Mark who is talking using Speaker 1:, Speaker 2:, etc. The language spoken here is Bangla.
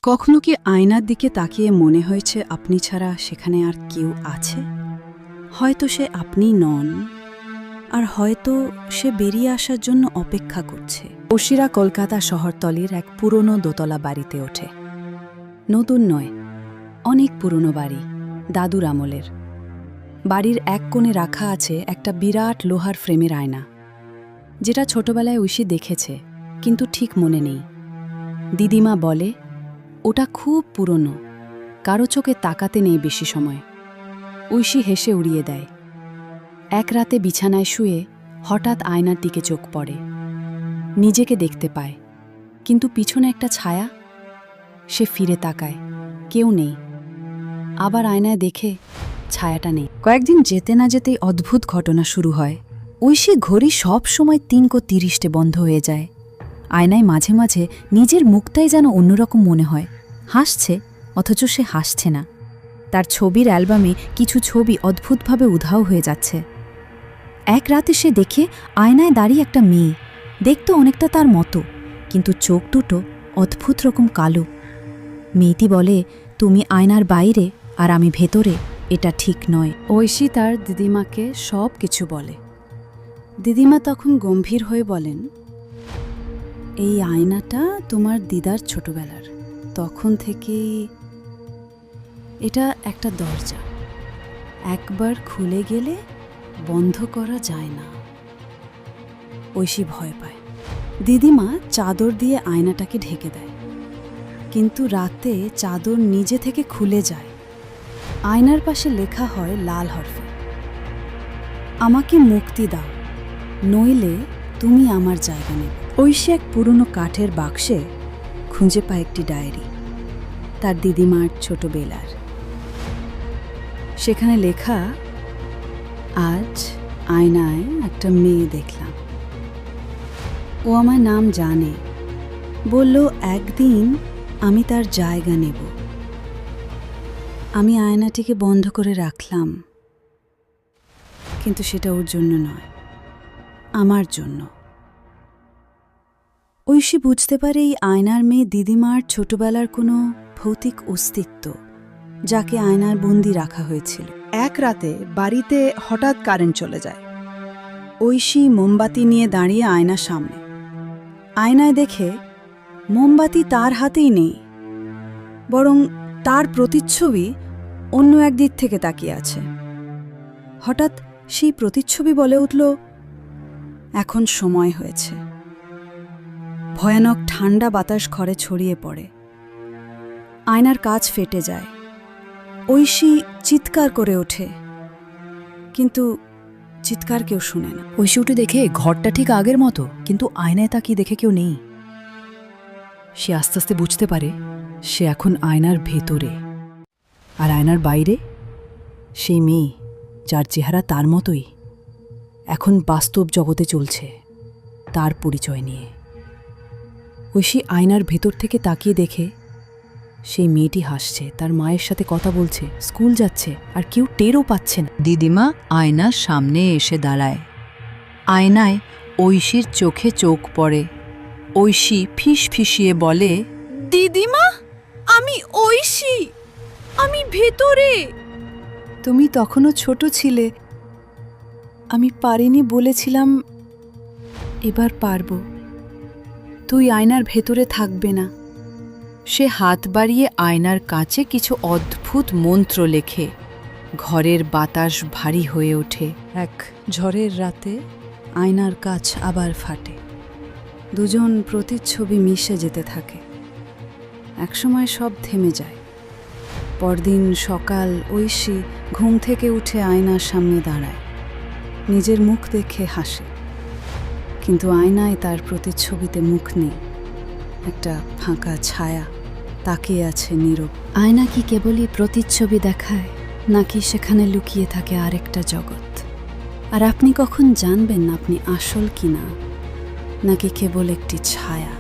Speaker 1: কখনো কি আয়নার দিকে তাকিয়ে মনে হয়েছে আপনি ছাড়া সেখানে আর কেউ আছে? হয়তো সে আপনি নন, আর হয়তো সে বেরিয়ে আসার জন্য অপেক্ষা করছে। ওশিরা কলকাতা শহরতলির এক পুরনো দোতলা বাড়িতে ওঠে। নতুন নয়, অনেক পুরনো বাড়ি, দাদুর আমলের। বাড়ির এক কোণে রাখা আছে একটা বিরাট লোহার ফ্রেমের আয়না, যেটা ছোটবেলায় ঐশী দেখেছে, কিন্তু ঠিক মনে নেই। দিদিমা বলে ওটা খুব পুরনো, কারো চোখে তাকাতে নেই বেশি সময়। ঐশী হেসে উড়িয়ে দেয়। এক রাতে বিছানায় শুয়ে হঠাৎ আয়নার দিকে চোখ পড়ে। নিজেকে দেখতে পায়, কিন্তু পিছনে একটা ছায়া। সে ফিরে তাকায়, কেউ নেই। আবার আয়নায় দেখে ছায়াটা নেই। কয়েকদিন যেতে না যেতেই অদ্ভুত ঘটনা শুরু হয়। ঐশী ঘড়ি সব সময় ৩:৩০ বন্ধ হয়ে যায়। আয়নায় মাঝে মাঝে নিজের মুখটাই যেন অন্যরকম মনে হয়। হাসছে, অথচ সে হাসছে না। তার ছবির অ্যালবামে কিছু ছবি অদ্ভুতভাবে উধাও হয়ে যাচ্ছে। এক রাতে সে দেখে আয়নায় দাঁড়িয়ে একটা মেয়ে, দেখতে অনেকটা তার মতো, কিন্তু চোখ দুটো অদ্ভুত রকম কালো। মেয়েটি বলে, তুমি আয়নার বাইরে আর আমি ভেতরে, এটা ঠিক নয়। ঐশী তার দিদিমাকে সব কিছু বলে। দিদিমা তখন গম্ভীর হয়ে বলেন, এই আয়নাটা তোমার দিদার ছোটবেলার। তখন থেকে এটা একটা দরজা, একবার খুলে গেলে বন্ধ করা যায় না। ঐশী ভয় পায়। দিদিমা চাদর দিয়ে আয়নাটাকে ঢেকে দেয়, কিন্তু রাতে চাদর নিজে থেকে খুলে যায়। আয়নার পাশে লেখা হয় লাল হরফে, আমাকে মুক্তি দাও, নইলে তুমি আমার জায়গা নেবে। ঐশী এক পুরনো কাঠের বাক্সে খুঁজে পায় একটি ডায়েরি, তার দিদিমার ছোটবেলার। সেখানে লেখা, আজ আয়নায় একটা মেয়ে দেখলাম। ও আমার নাম জানে, বলল একদিন আমি তার জায়গা নেব। আমি আয়নাটিকে বন্ধ করে রাখলাম, কিন্তু সেটা ওর জন্য নয়, আমার জন্য। ঐশী বুঝতে পারে এই আয়নার মেয়ে দিদিমার ছোটবেলার কোনো ভৌতিক অস্তিত্ব, যাকে আয়নার বন্দি রাখা হয়েছিল। এক রাতে বাড়িতে হঠাৎ কারেন্ট চলে যায়। ঐশী মোমবাতি নিয়ে দাঁড়িয়ে আয়নার সামনে। আয়নায় দেখে মোমবাতি তার হাতেই নেই, বরং তার প্রতিচ্ছবি অন্য এক দিক থেকে তাকিয়ে আছে। হঠাৎ সেই প্রতিচ্ছবি বলে উঠল, এখন সময় হয়েছে। ভয়ানক ঠান্ডা বাতাস ঘরে ছড়িয়ে পড়ে। আয়নার কাঁচ ফেটে যায়। ঐশী চিৎকার করে ওঠে, কিন্তু চিৎকার কেউ শুনে না।
Speaker 2: ঐশী উঠে দেখে ঘরটা ঠিক আগের মতো, কিন্তু আয়নায় তাকিয়ে দেখে কেউ নেই। সে আস্তে আস্তে বুঝতে পারে সে এখন আয়নার ভেতরে, আর আয়নার বাইরে সেই মেয়ে, যার চেহারা তার মতোই, এখন বাস্তব জগতে চলছে, তার পরিচয় নিয়ে। ঐশী আয়নার ভেতর থেকে তাকিয়ে দেখে সেই মেয়েটি হাসছে, তার মায়ের সাথে কথা বলছে, স্কুল যাচ্ছে, আর কেউ টেরও পাচ্ছে না।
Speaker 3: দিদিমা আয়নার সামনে এসে দাঁড়ায়। আয়নায় ঐশীর চোখে চোখ পড়ে। ঐশী ফিসফিসিয়ে বলে,
Speaker 4: দিদিমা, আমি ঐশী, আমি ভেতরে।
Speaker 1: তুমি তখনও ছোট ছিলে, আমি পারিনি বলেছিলাম, এবার পারবো। তুই আয়নার ভেতরে থাকবে না।
Speaker 3: সে হাত বাড়িয়ে আয়নার কাছে কিছু অদ্ভুত মন্ত্র লেখে। ঘরের বাতাস ভারী হয়ে ওঠে।
Speaker 1: এক ঝড়ের রাতে আয়নার কাঁচ আবার ফাটে। দুজন প্রতিচ্ছবি মিশে যেতে থাকে। একসময় সব থেমে যায়। পরদিন সকাল ঐশী ঘুম থেকে উঠে আয়নার সামনে দাঁড়ায়। নিজের মুখ দেখে হাসে, কিন্তু আয়নায় তার প্রতিচ্ছবিতে মুখ নেই। একটা ফাঁকা ছায়া তাকিয়ে আছে নীরব। আয়না কি কেবলই প্রতিচ্ছবি দেখায়, নাকি সেখানে লুকিয়ে থাকে আরেকটা জগৎ? আর আপনি কখন জানবেন আপনি আসল কিনা, নাকি কেবল একটি ছায়া?